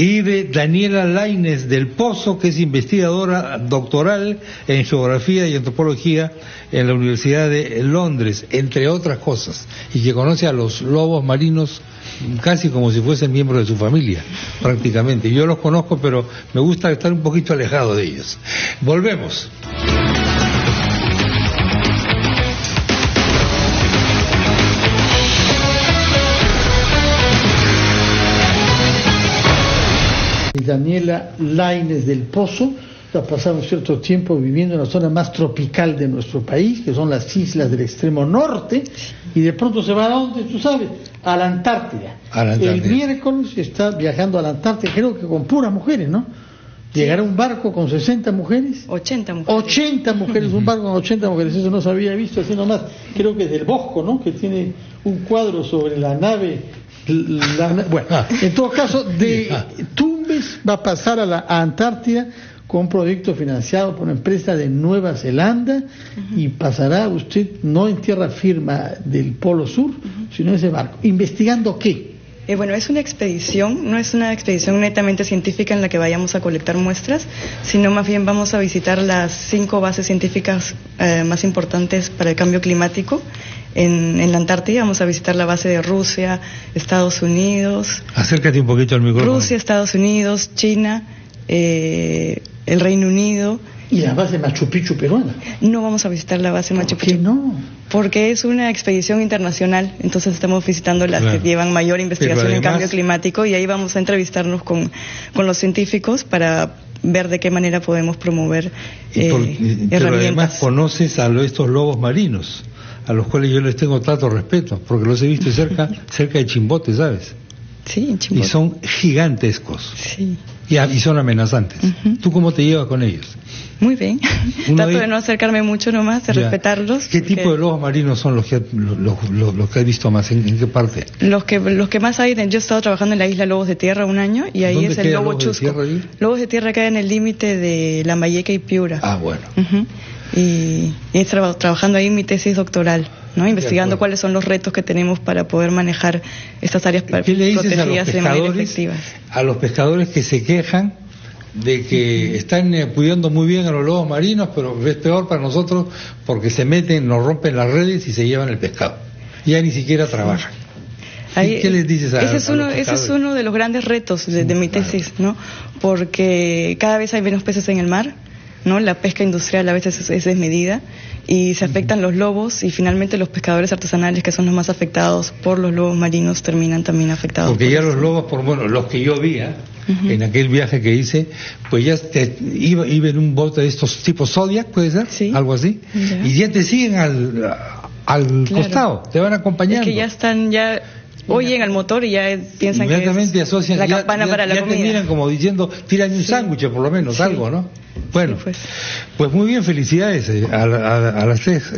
y de Daniela Lainez del Pozo, que es investigadora doctoral en Geografía y Antropología en la Universidad de Londres, entre otras cosas, y que conoce a los lobos marinos casi como si fuesen miembros de su familia, prácticamente. Yo los conozco, pero me gusta estar un poquito alejado de ellos. Volvemos. Daniela Lainez del Pozo ha pasado un cierto tiempo viviendo en la zona más tropical de nuestro país, que son las islas del extremo norte, y de pronto se va a dónde, tú sabes, a la Antártida. El miércoles está viajando a la Antártida, creo que con puras mujeres, ¿no? Llegará un barco con 60 mujeres. 80 mujeres. 80 mujeres, un barco con 80 mujeres, eso no se había visto así nomás. Creo que es del Bosco, ¿no? Que tiene un cuadro sobre la nave. Bueno, en todo caso, de Tumbes va a pasar a la Antártida con un proyecto financiado por una empresa de Nueva Zelanda, y pasará usted no en tierra firme del Polo Sur, sino en ese barco. ¿Investigando qué? Bueno, es una expedición, no es una expedición netamente científica en la que vayamos a colectar muestras, sino más bien vamos a visitar las 5 bases científicas más importantes para el cambio climático. En la Antártida vamos a visitar la base de Rusia, Estados Unidos. Acércate un poquito al micrófono. Rusia, Estados Unidos, China, el Reino Unido. ¿Y la base Machu Picchu peruana? No vamos a visitar la base Machu Picchu. ¿Por qué no? Porque es una expedición internacional, entonces estamos visitando las que llevan mayor investigación además, en cambio climático, y ahí vamos a entrevistarnos con los científicos para ver de qué manera podemos promover herramientas. Pero además conoces a estos lobos marinos, a los cuales yo les tengo tanto respeto, porque los he visto cerca de Chimbote, ¿sabes? Sí, en Chimbote. Y son gigantescos. Sí. Y son amenazantes. ¿Tú cómo te llevas con ellos? Muy bien. Trato de no acercarme mucho nomás, de respetarlos. ¿Qué tipo de lobos marinos son los que has visto más? ¿En qué parte? Los que más hay, yo he estado trabajando en la isla Lobos de Tierra un año, y ahí es el lobo chusco. Lobos de Tierra queda en el límite de Lambayeque y Piura. Ah, bueno. Y he estado trabajando ahí en mi tesis doctoral, ¿no? Investigando cuáles son los retos que tenemos para poder manejar estas áreas protegidas de manera efectiva. A los pescadores que se quejan de que están cuidando muy bien a los lobos marinos, pero es peor para nosotros porque se meten, nos rompen las redes y se llevan el pescado. Ya ni siquiera trabajan. Ahí, ¿Qué les dices a los pescadores? Ese es uno de los grandes retos de mi tesis, ¿no? Porque cada vez hay menos peces en el mar, ¿no? La pesca industrial a veces es desmedida y se afectan los lobos, y finalmente los pescadores artesanales, que son los más afectados por los lobos marinos, terminan también afectados. Porque ya los lobos, los que yo vi en aquel viaje que hice, pues ya iba en un bote de estos tipos Zodiac, ¿puede ser? Sí. Algo así. Ya. Y ya te siguen al costado, te van acompañando. Es que ya están, oyen al motor y ya piensan que es asocian, la campana para la comida. Ya te miran como diciendo, tírame un sándwich por lo menos, algo, ¿no? Bueno, sí, pues muy bien, felicidades a las tres.